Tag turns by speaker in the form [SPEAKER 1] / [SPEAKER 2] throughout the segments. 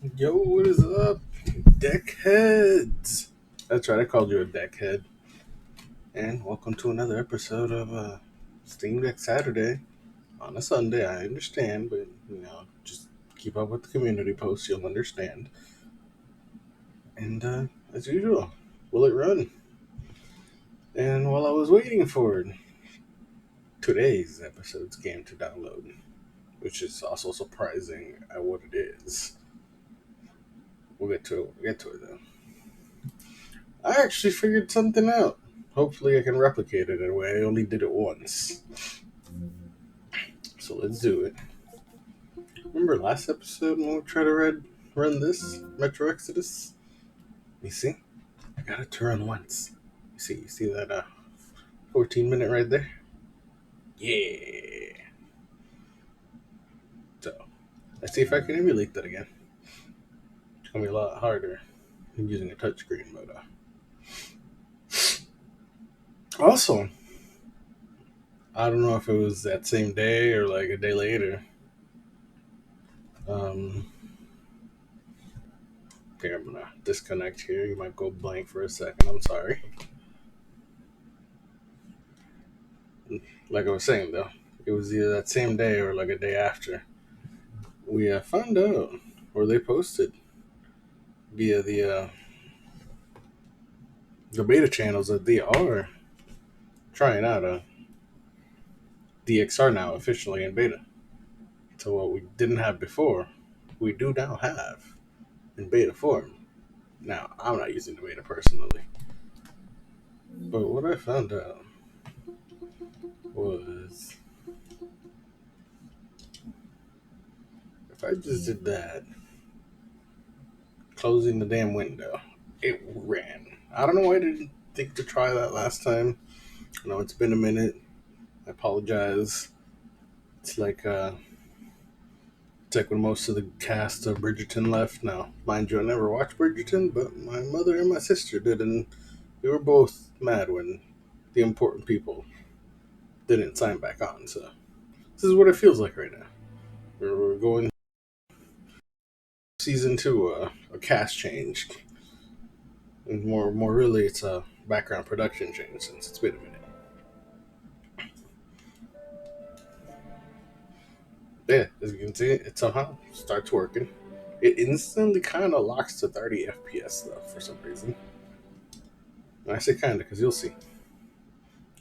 [SPEAKER 1] Yo, what is up, deckheads? That's right, I called you a deckhead. And welcome to another episode of Steam Deck Saturday on a Sunday. I understand, but just keep up with the community posts, you'll understand. And as usual, will it run? And while I was waiting for today's episode's game to download, which is also surprising at what it is, we'll get to it. We'll get to it though. I actually figured something out. Hopefully, I can replicate it in a way. I only did it once. So let's do it. Remember last episode when we tried to run this Metro Exodus? You see? I got it to run once. You see that 14-minute right there? Yeah. So, let's see if I can emulate that again. It's gonna be a lot harder than using a touchscreen, but also, I don't know if it was that same day or like a day later. Um, Okay, I'm gonna disconnect here. You might go blank for a second. I'm sorry. Like I was saying though, it was either that same day or like a day after. We found out, or they posted via the beta channels that they are trying out a DXR now officially in beta. So what we didn't have before, we do now have in beta form. Now I'm not using the beta personally, but what I found out was if I just did that, closing the damn window, it ran. I don't know why I didn't think to try that last time. I know it's been a minute. I apologize. It's like it's like when most of the cast of Bridgerton left. Now, mind you, I never watched Bridgerton, but my mother and my sister did, and we were both mad when the important people didn't sign back on. So this is what it feels like right now. We're going season two, a cast change, and more really, it's a background production change since it's been a minute. Yeah, as you can see, it somehow starts working. It instantly kind of locks to 30 FPS though for some reason. And I say kind of because you'll see.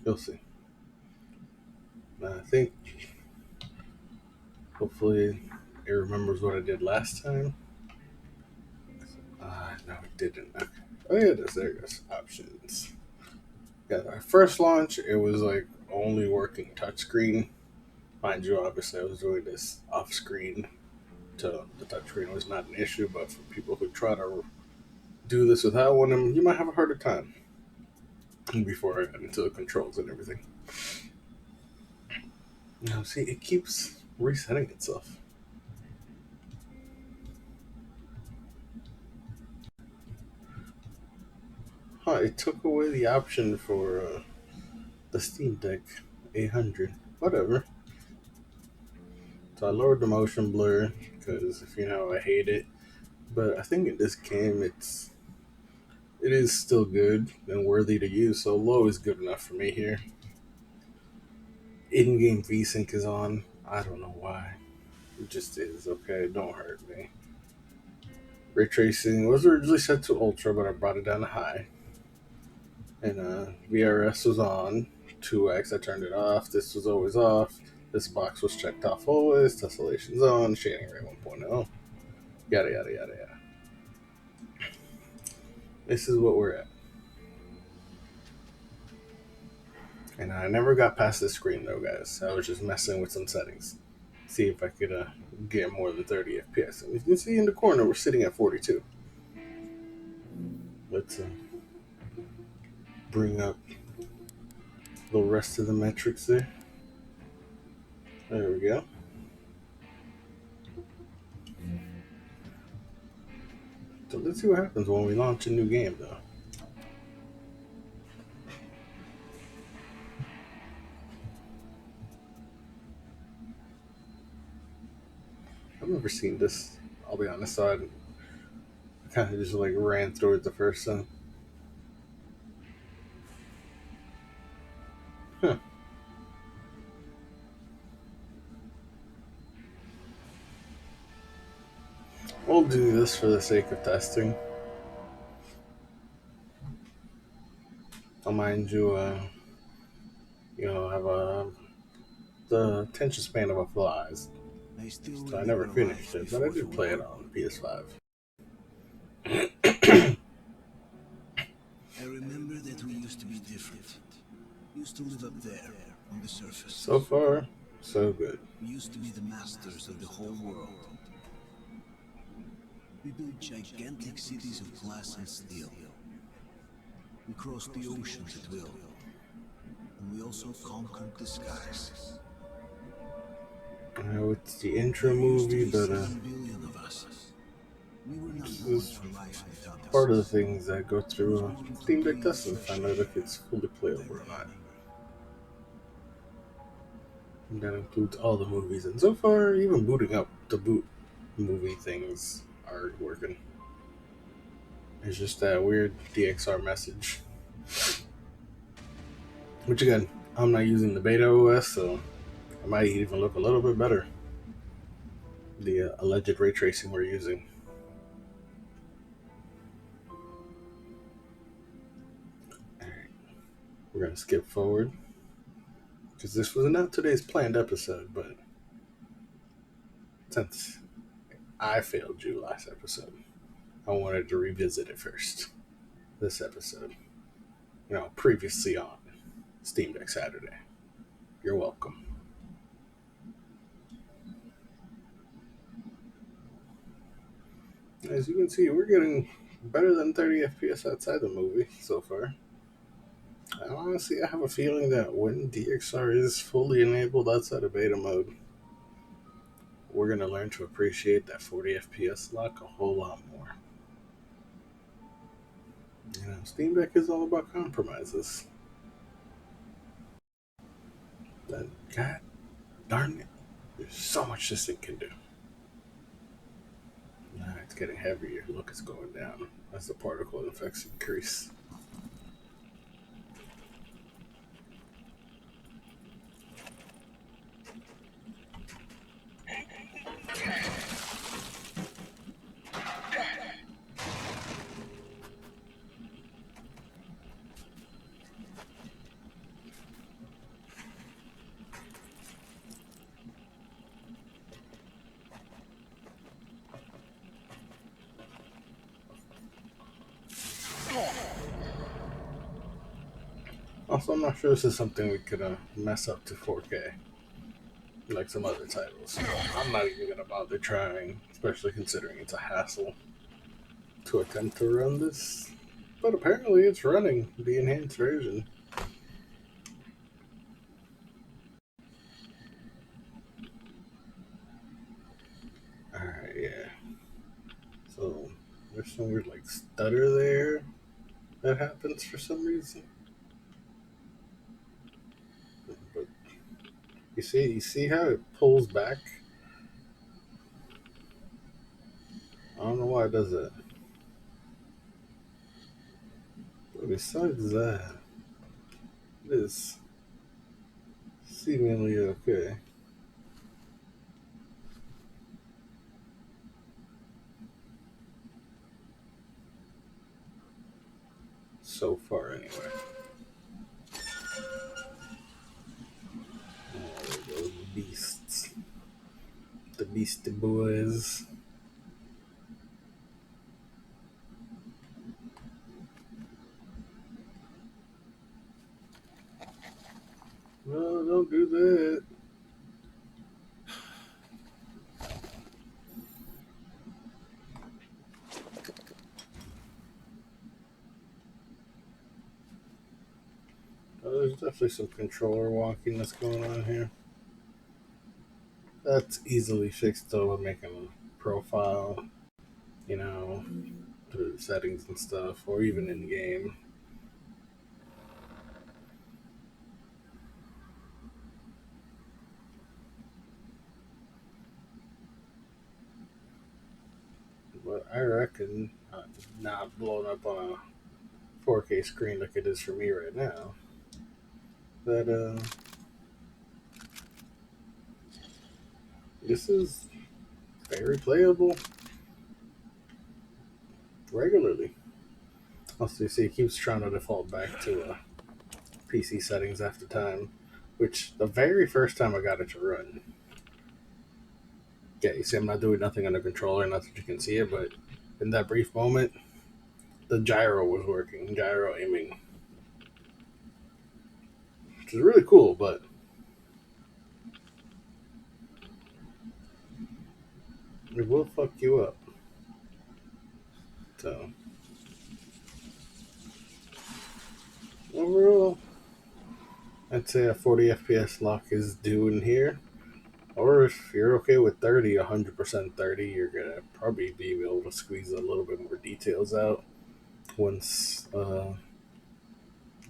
[SPEAKER 1] You'll see. I think hopefully it remembers what I did last time. No, it didn't. Okay. Oh yeah, there it goes. Options. Yeah, our first launch, it was like only working touchscreen. Mind you, obviously I was doing this off screen, so the touchscreen was not an issue. But for people who try to do this without one, you might have a harder time. Before I got into the controls and everything. Now, see, it keeps resetting itself. Huh, it took away the option for the Steam Deck 800. Whatever. So I lowered the motion blur because if you know I hate it. But I think in this game it is still good and worthy to use. So low is good enough for me here. In-game VSync is on. I don't know why. It just is. Okay, don't hurt me. Ray tracing was originally set to ultra, but I brought it down to high. And VRS was on 2x. I turned it off. This was always off. This box was checked off always. Tessellation's on. Shading rate 1.0. Yada yada yada yada. This is what we're at. And I never got past this screen though, guys. I was just messing with some settings. See if I could get more than 30 FPS. And you can see in the corner we're sitting at 42. Let's bring up the rest of the metrics there. There we go. So let's see what happens when we launch a new game though. I've never seen this. I'll be honest. So Kind of just like ran through it the first time. Huh. We'll do this for the sake of testing. I'll mind you, have the attention span of a flies,
[SPEAKER 2] I still
[SPEAKER 1] so I never
[SPEAKER 2] remember
[SPEAKER 1] finished
[SPEAKER 2] life
[SPEAKER 1] it, but I
[SPEAKER 2] before the
[SPEAKER 1] did play it
[SPEAKER 2] war.
[SPEAKER 1] on PS5.
[SPEAKER 2] I remember that we used to be different. We used to live up there, on the surface.
[SPEAKER 1] So far, so good.
[SPEAKER 2] We used to be the masters of the whole world. We built gigantic cities of glass and steel. We crossed the oceans at will. And we also conquered the skies.
[SPEAKER 1] I know it's the intro
[SPEAKER 2] There used to
[SPEAKER 1] movie,
[SPEAKER 2] be
[SPEAKER 1] but
[SPEAKER 2] 7 billion of us. We were not
[SPEAKER 1] this
[SPEAKER 2] born
[SPEAKER 1] is
[SPEAKER 2] for life in tunnels.
[SPEAKER 1] part of the things that go
[SPEAKER 2] I was
[SPEAKER 1] through
[SPEAKER 2] born to
[SPEAKER 1] Steam Deck
[SPEAKER 2] breathe
[SPEAKER 1] testing to
[SPEAKER 2] fresh
[SPEAKER 1] find out
[SPEAKER 2] air.
[SPEAKER 1] if it's fully
[SPEAKER 2] And I
[SPEAKER 1] playable or not.
[SPEAKER 2] remember.
[SPEAKER 1] And that includes all the movies, and so far, even booting up the boot movie things are working. It's just that weird DXR message. Which again, I'm not using the beta OS, so it might even look a little bit better. The alleged ray tracing we're using. Alright, we're gonna skip forward because this was not today's planned episode, but since I failed you last episode, I wanted to revisit it first. This episode, previously on Steam Deck Saturday. You're welcome. As you can see, we're getting better than 30 FPS outside the movie so far. Honestly, I have a feeling that when DXR is fully enabled outside of beta mode, we're going to learn to appreciate that 40 FPS lock a whole lot more. Steam Deck is all about compromises. Then, god darn it, there's so much this thing can do. It's getting heavier. Look, it's going down as the particle effects increase. Also, I'm not sure this is something we could mess up to 4K like some other titles. I'm not even gonna bother trying, especially considering it's a hassle to attempt to run this. But apparently, it's running the enhanced version. Alright, yeah. So, there's some weird, like, stutter there that happens for some reason. But you see how it pulls back? I don't know why it does that. But besides that, it is seemingly okay. So far, anyway. There goes the beasts. The beastie boys. No, don't do that. There's definitely some controller walking that's going on here. That's easily fixed though with making a profile, you know, through settings and stuff, or even in game. But I reckon not blowing up on a 4K screen like it is for me right now. That this is very playable regularly. Also, you see, it keeps trying to default back to PC settings after time, which the very first time I got it to run, yeah, you see, I'm not doing nothing on the controller, not that you can see it, but in that brief moment, the gyro was working, gyro aiming, which is really cool, but it will fuck you up. So, overall, I'd say a 40 FPS lock is due in here. Or if you're okay with 30, 100% 30, you're gonna probably be able to squeeze a little bit more details out once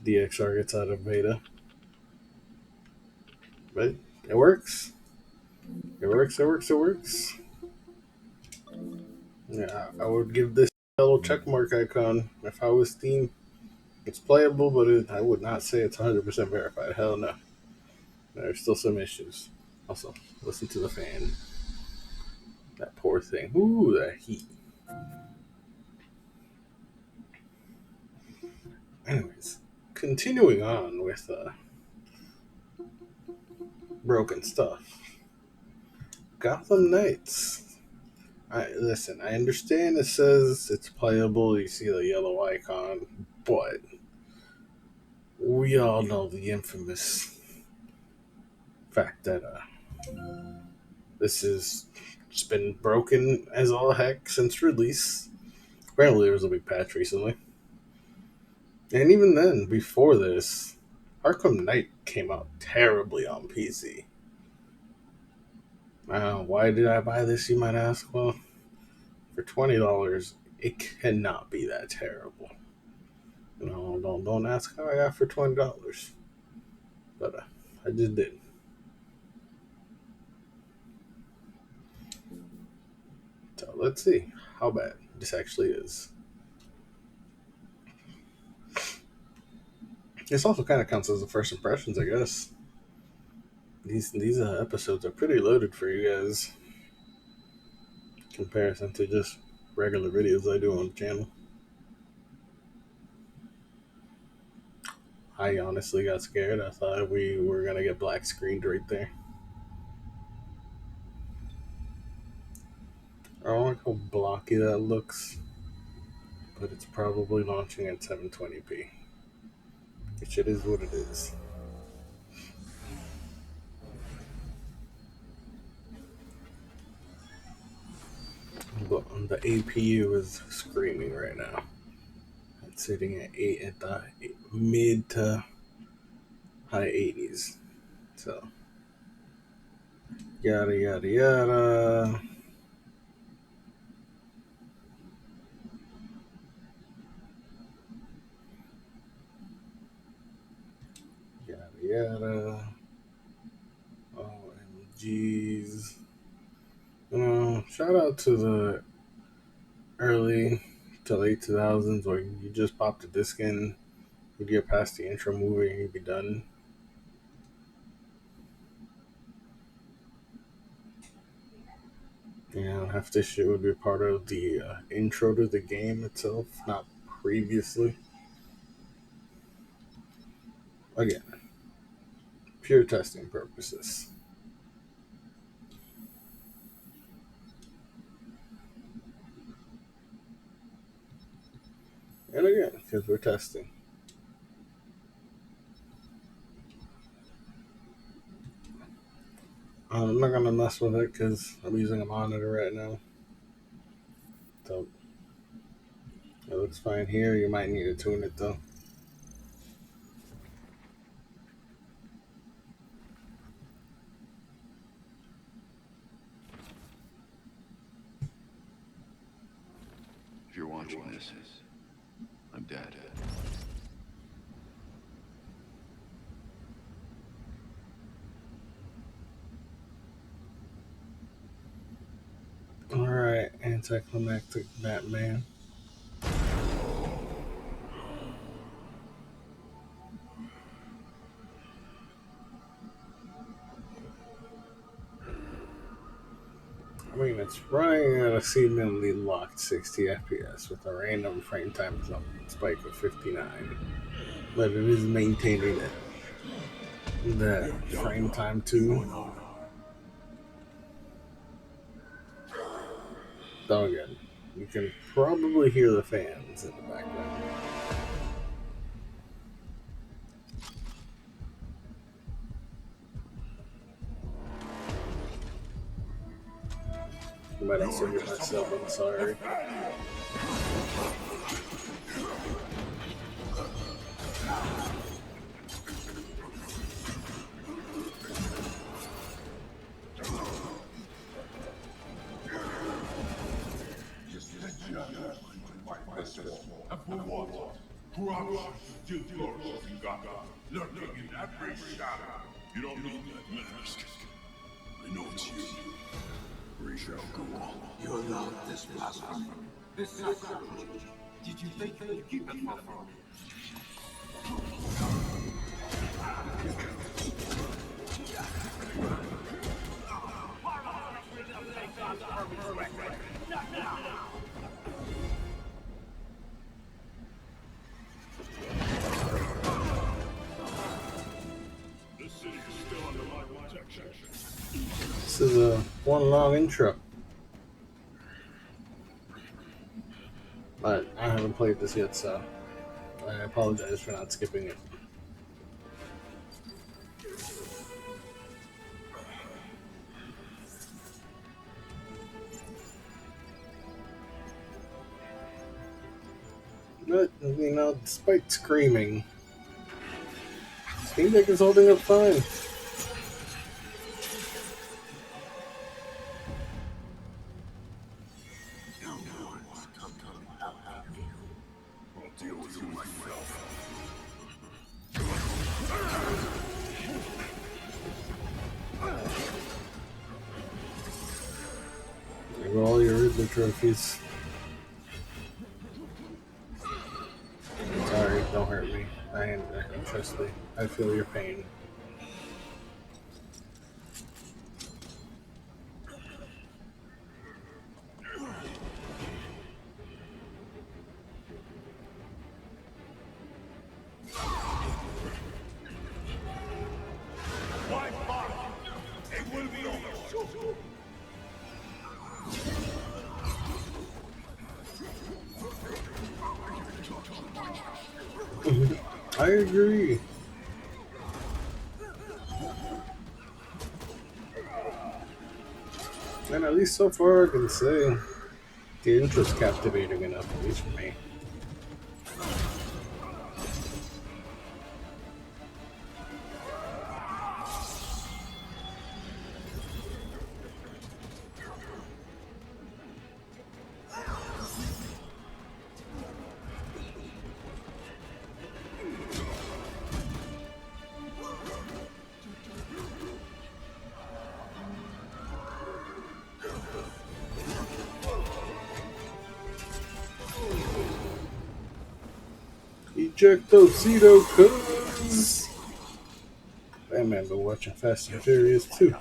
[SPEAKER 1] DXR gets out of beta. But it works. It works, it works, it works. Yeah, I would give this yellow checkmark icon if I was Steam. It's playable, but I would not say it's 100% verified. Hell no. There's still some issues. Also, listen to the fan. That poor thing. Ooh, that heat. Anyways, continuing on with broken stuff. Gotham Knights. I understand it says it's playable. You see the yellow icon, but we all know the infamous fact that this has just been broken as all heck since release. Apparently, there was a big patch recently, and even then, before this, Arkham Knight came out terribly on PC. Why did I buy this? You might ask. Well, for $20, it cannot be that terrible. Don't ask how I got for $20, but I just did. So let's see how bad this actually is. This also kind of counts as the first impressions, I guess. These episodes are pretty loaded for you guys, in comparison to just regular videos I do on the channel. I honestly got scared. I thought we were gonna get black screened right there. I don't like how blocky that looks, but it's probably launching at 720p. Which it is what it is. But the APU is screaming right now. It's sitting at the mid to high 80s. So yada yada yada. Yada yada. OMGs. Shout out to the early to late 2000s where you just pop the disc in, you get past the intro movie, and you'd be done. Half this shit would be part of the intro to the game itself, not previously. Again, pure testing purposes. And again, because we're testing. I'm not gonna mess with it because I'm using a monitor right now. So it looks fine here. You might need to tune it though.
[SPEAKER 2] If you're watching this, I'm dead.
[SPEAKER 1] Alright, and anticlimactic Batman. I mean, it's running at a seemingly locked 60 FPS with a random frame time spike of 59, but it is maintaining that frame time too. Though again, you can probably hear the fans in the background. You might also hear myself, I'm sorry.
[SPEAKER 3] And for what? Corruption still flourishes in Gotham, lurking in every shadow. You don't know that mask. I know it's you. Rachel Google.
[SPEAKER 4] You're not this plasma. This sacrilege. Did you think you'd keep it from me?
[SPEAKER 3] This city is still under my protection.
[SPEAKER 1] This is a one long intro. But I haven't played this yet, so I apologize for not skipping it. But, you know, despite screaming, Steam Deck is holding up fine.
[SPEAKER 3] I'll deal with you myself.
[SPEAKER 1] There go all your Riddler trophies. Sorry, don't hurt me. I trust me. I feel your pain.
[SPEAKER 3] Why fight? It will be over.
[SPEAKER 1] I agree. And at least so far I can say the intro's captivating enough, at least for me. Ejectocito, cuz. That man been watching Fast and Furious too.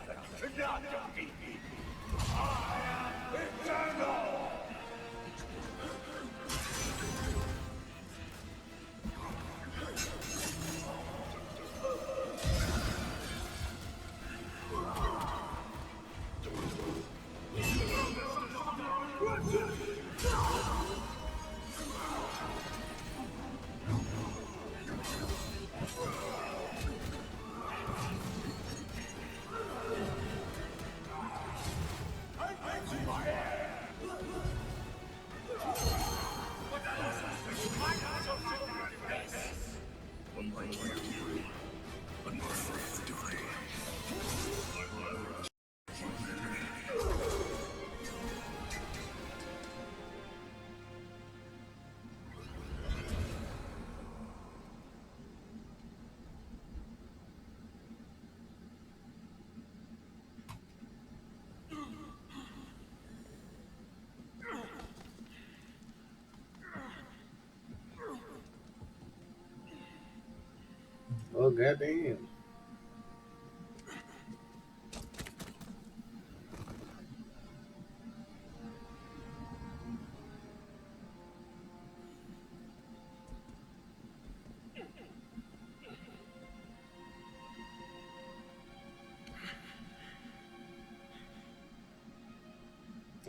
[SPEAKER 1] Well, goddamn.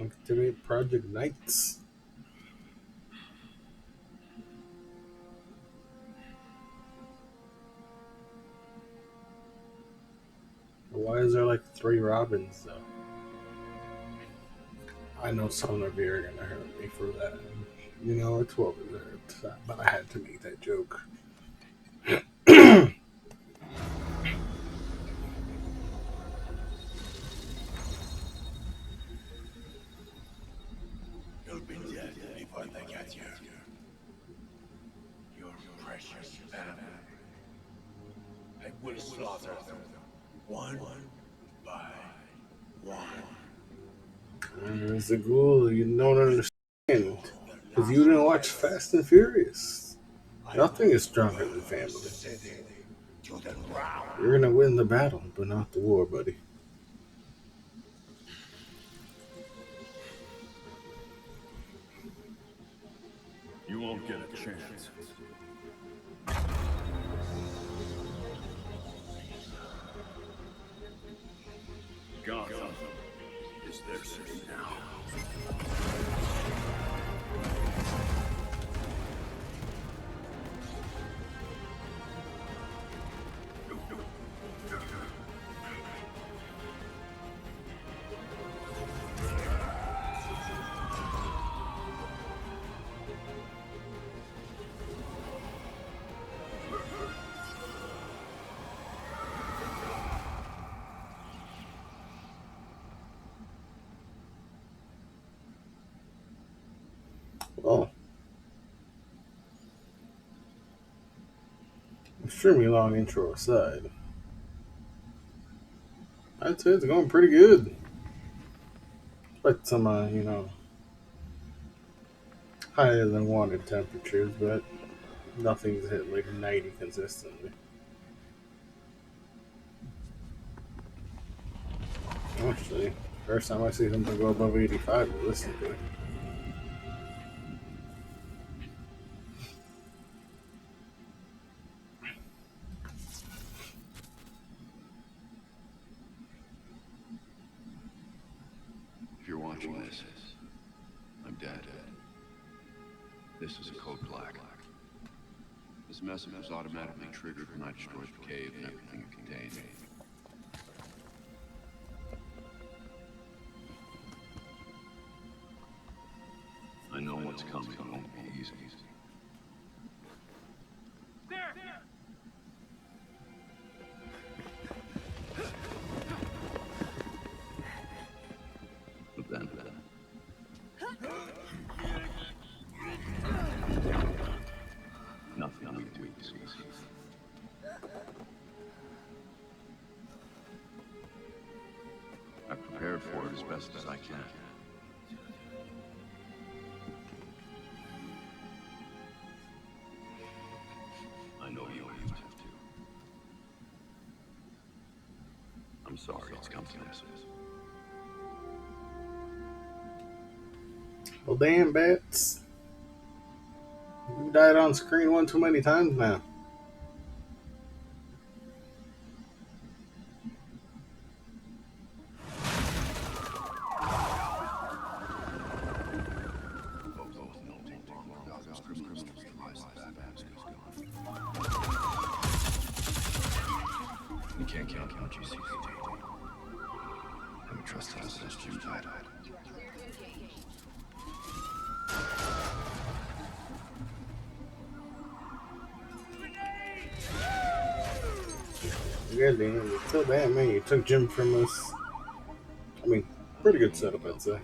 [SPEAKER 1] Activate Project Knights. Why is there like 3 Robins though? I know some of you are gonna hurt me for that. You know, it's well deserved. But I had to make that joke.
[SPEAKER 3] You'll be dead before they get you. Your precious family. I will slaughter them, one by one.
[SPEAKER 1] As a ghoul, you don't understand. Because you didn't watch Fast and Furious. Nothing is stronger than family.
[SPEAKER 3] To the ground.
[SPEAKER 1] You're gonna win the battle, but not the war, buddy.
[SPEAKER 3] You won't get a chance. Gotham is their city now.
[SPEAKER 1] Well, extremely long intro aside, I'd say it's going pretty good. But some, higher than wanted temperatures, but nothing's hit like 90 consistently. Actually, first time I see something go above 85 realistically.
[SPEAKER 5] If you're watching this, I'm dead. This is a code black. This message was automatically triggered when I destroyed the cave and everything it contained. I know what's coming. It won't be easy. But then, nothing we do is easy. I've prepared for it as best as I can. I know you have to. I'm sorry it's come to this.
[SPEAKER 1] Well, damn, Bats. You died on screen one too many times now.
[SPEAKER 5] You can't count on GCPD. Never trusted us as Jim died.
[SPEAKER 1] Goddamn, so damn man, you took Jim from us. I mean, pretty good setup, I'd say.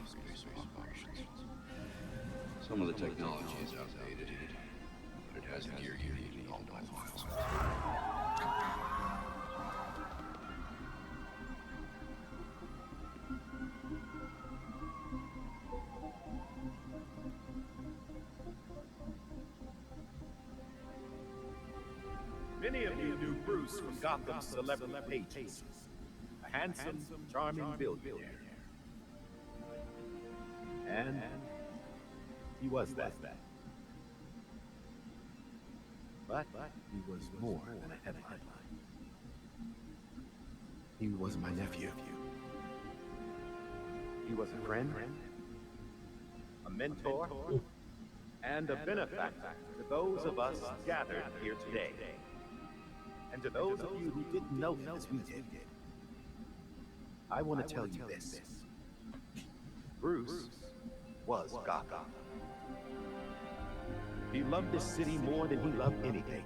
[SPEAKER 5] Some of the technology is outdated, but it has the gear you need in all files.
[SPEAKER 3] Many of you new
[SPEAKER 6] Bruce from Gotham's celebrity pages. A handsome, charming billionaire. And he was that. But he was more than a headline. He was my nephew. He was a friend, a mentor, and a benefactor to those of us gathered here today. And to those of you who didn't know him as we did, I want to tell you this. Bruce was Gotham. He loved this city more than he loved anything.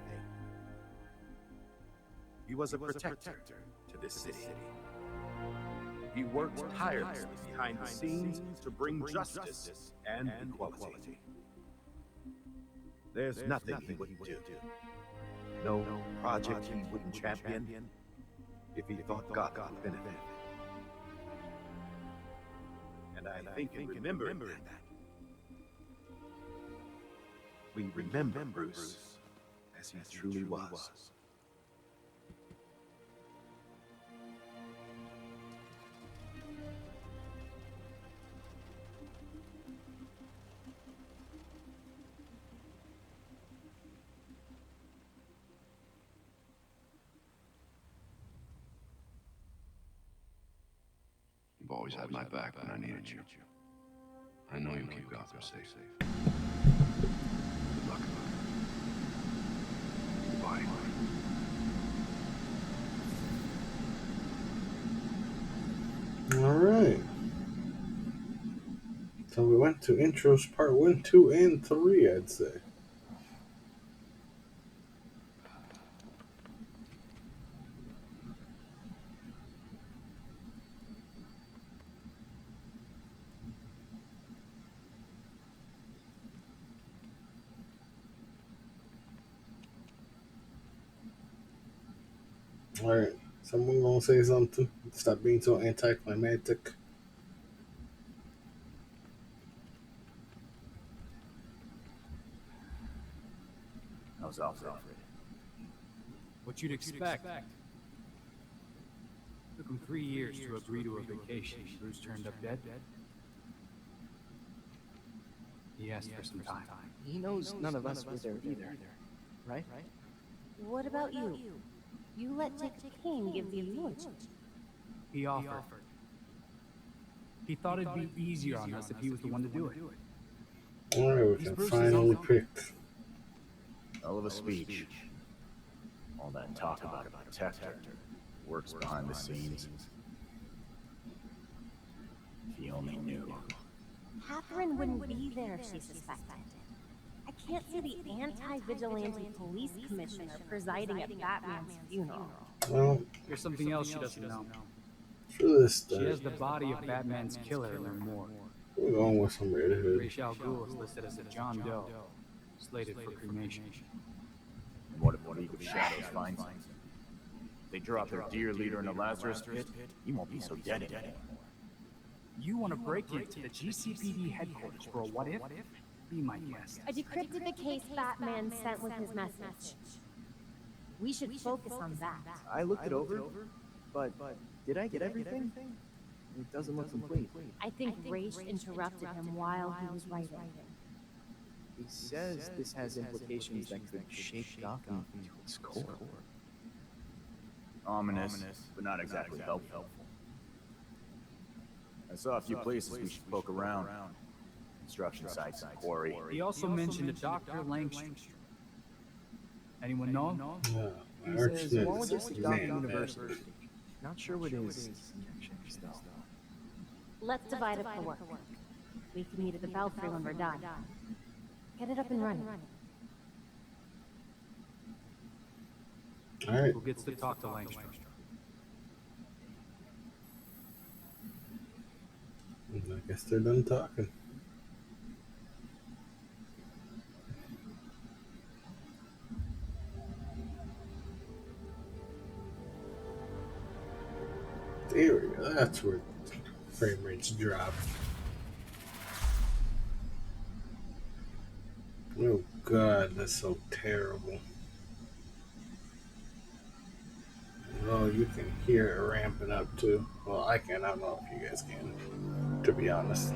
[SPEAKER 6] He was a protector to this city. He worked tirelessly behind the scenes to bring justice and equality. There's nothing he wouldn't do. No project he wouldn't champion if he thought Gotham would benefit. And I think in remembering that, we remember Bruce as he truly was.
[SPEAKER 5] You've always had my back when I needed you. I know you'll keep Gotham safe. Good luck. Goodbye.
[SPEAKER 1] All right. So we went to intros part 1, 2, and 3, I'd say. All right. Someone gonna say something? Stop being so anticlimactic.
[SPEAKER 6] How's Alfred?
[SPEAKER 7] What you'd expect. Took him 3 years to agree to a vacation. Bruce turned up dead. He asked for some time.
[SPEAKER 8] He knows none of us were there either, right?
[SPEAKER 9] What about you? You let Dick King give the eulogy.
[SPEAKER 7] He offered. He thought it'd be easier on us if he was the one to do it.
[SPEAKER 1] All right, we can finally pick.
[SPEAKER 6] Hell of a speech. All that talk about a protector works behind the scenes. If he only knew.
[SPEAKER 9] Catherine wouldn't be there if she suspected. I can't see the anti-vigilante police commissioner presiding at Batman's funeral.
[SPEAKER 1] Well,
[SPEAKER 7] Here's something else she doesn't know.
[SPEAKER 1] for this
[SPEAKER 7] She
[SPEAKER 1] thing,
[SPEAKER 7] has the body of Batman's killer in her morgue.
[SPEAKER 1] we're going with some Red Hood.
[SPEAKER 7] Ra's al Ghul is listed as a John Doe, slated for cremation.
[SPEAKER 6] And what if the League of Shadows finds him? They drop their dear leader in the Lazarus pit, he won't be so dead anymore.
[SPEAKER 7] You want to break into the GCPD headquarters for a what if? Be my guest.
[SPEAKER 9] I decrypted the case Batman sent with his message. We should focus on that.
[SPEAKER 8] I looked it over, but did I get everything? It doesn't look complete.
[SPEAKER 9] I think Ra's interrupted him while he was writing.
[SPEAKER 8] He says this has implications that could shake Gotham to its core.
[SPEAKER 6] Ominous, but not exactly helpful. I saw a few places we should poke around. Construction sites, quarry.
[SPEAKER 7] He also mentioned a Dr. Langstrom. Anyone know?
[SPEAKER 1] Yeah,
[SPEAKER 8] He's
[SPEAKER 1] our
[SPEAKER 8] a
[SPEAKER 1] arch
[SPEAKER 8] zoologist at Gotham
[SPEAKER 1] man,
[SPEAKER 8] University. Not sure what his connections though.
[SPEAKER 9] Let's divide up the work. We can meet at the Belfry when we're done. Get it up and running.
[SPEAKER 1] All right.
[SPEAKER 7] Who gets to talk to Langstrom?
[SPEAKER 1] I guess they're done talking. There we go. That's where frame rates drop. Oh god, that's so terrible. Oh, you can hear it ramping up too. Well, I can. I don't know if you guys can, to be honest.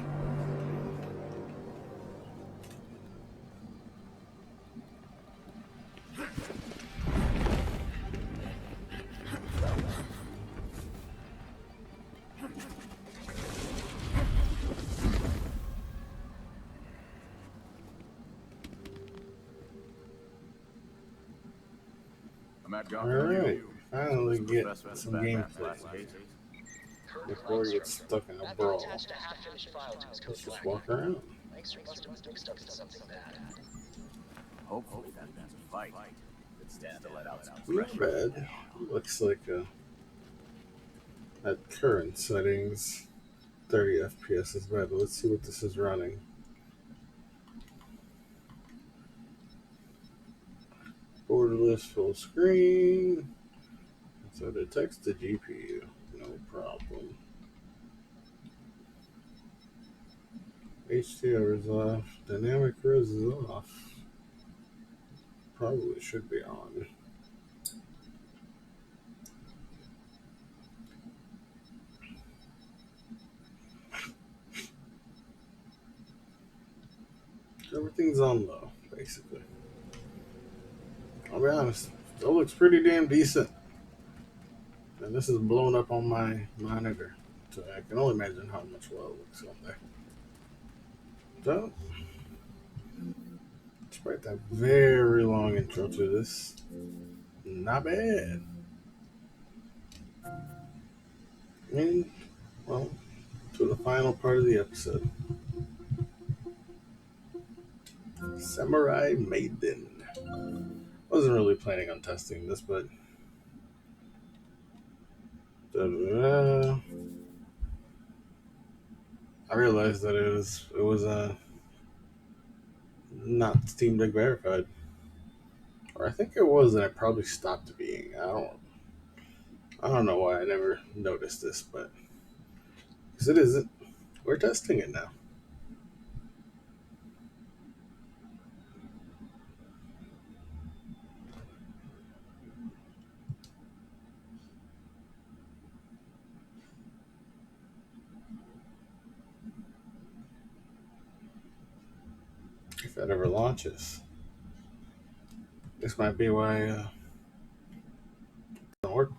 [SPEAKER 3] I'm at
[SPEAKER 1] All
[SPEAKER 3] Gotham
[SPEAKER 1] right,
[SPEAKER 3] U.
[SPEAKER 1] finally get
[SPEAKER 6] Professor in the
[SPEAKER 1] some
[SPEAKER 6] back
[SPEAKER 1] gameplay
[SPEAKER 6] class cases.
[SPEAKER 1] before we get stuck in a brawl. Let's just walk around.
[SPEAKER 6] Hopefully that means a fight. Could stand to let out some
[SPEAKER 1] Not
[SPEAKER 6] pressure right
[SPEAKER 1] bad.
[SPEAKER 6] now.
[SPEAKER 1] Looks like at current settings, 30 FPS is bad. But let's see what this is running. Borderless full screen. So it detects the GPU. No problem. HDR is off. Dynamic res is off. Probably should be on. Everything's on low, basically. I'll be honest. Still looks pretty damn decent. And this is blown up on my monitor. So I can only imagine how much well it looks on there. So, despite that very long intro to this, not bad. And, well, to the final part of the episode. Samurai Maiden. Wasn't really planning on testing this, but I realized that it was not Steam Deck verified, or I think it was, and it probably stopped being. I don't know why I never noticed this, but because it isn't, we're testing it now. If that ever launches, this might be why it doesn't work.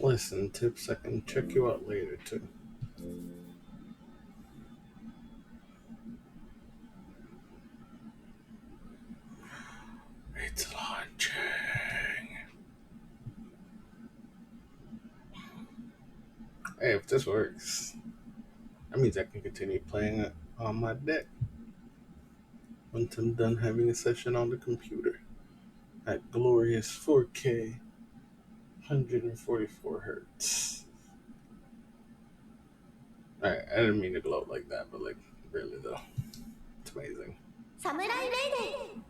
[SPEAKER 1] Listen, tips, I can check you out later too. It's launching. Hey, if this works, that means I can continue playing it on my deck once I'm done having a session on the computer at glorious 4K, 144 hertz. Alright, I didn't mean to gloat like that, but like, really though, it's amazing.
[SPEAKER 9] Samurai Maiden!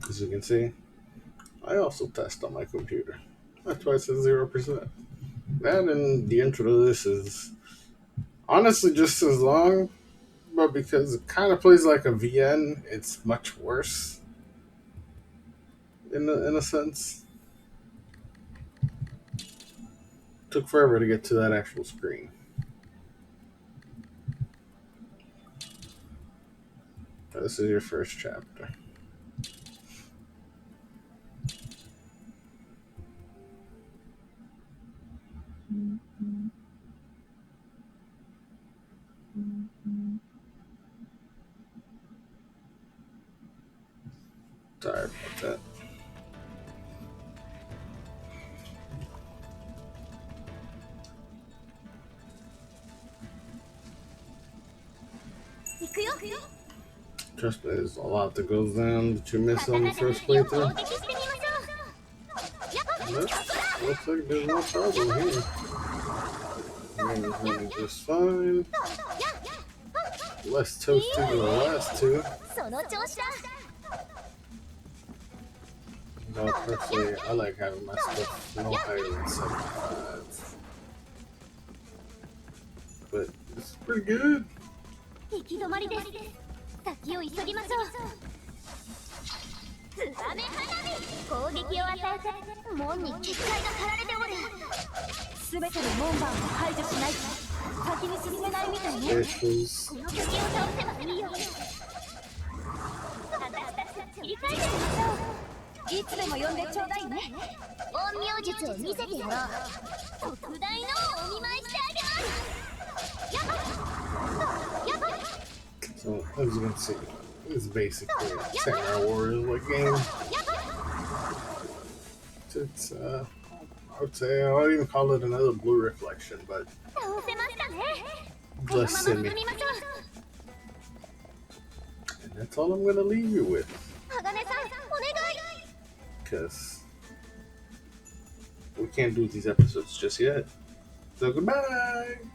[SPEAKER 1] As you can see, I also test on my computer. That's why it says 0%. That and the intro to this is honestly just as long, but because it kind of plays like a VN, it's much worse in a sense. Took forever to get to that actual screen. This is your first chapter. Sorry about that. Trust me, there's a lot that goes down that you miss on the first playthrough. But looks like there's no problem here. The game is running just fine. Less toasty than the last two. No, personally, I like having my stuff no higher than 75. But it's pretty good.
[SPEAKER 10] 行き止まりです。先を急ぎましょう。ツバメ花火。攻撃を与えて門に結界が張られておる。すべての門番を排除しないと先に進めないみたいね。この敵を倒せばいいよ。私たちは切り替えてみましょう。いつでも呼んでちょうだいね。陰陽術を見せてやろう。特大のお見舞いしてあげます。
[SPEAKER 1] So, as you can see, it's basically a Samurai Warriors like game. It's I would say, I wouldn't even call it another Blue Reflection, but less semi. And that's all I'm gonna leave you with. Because we can't do these episodes just yet. So goodbye!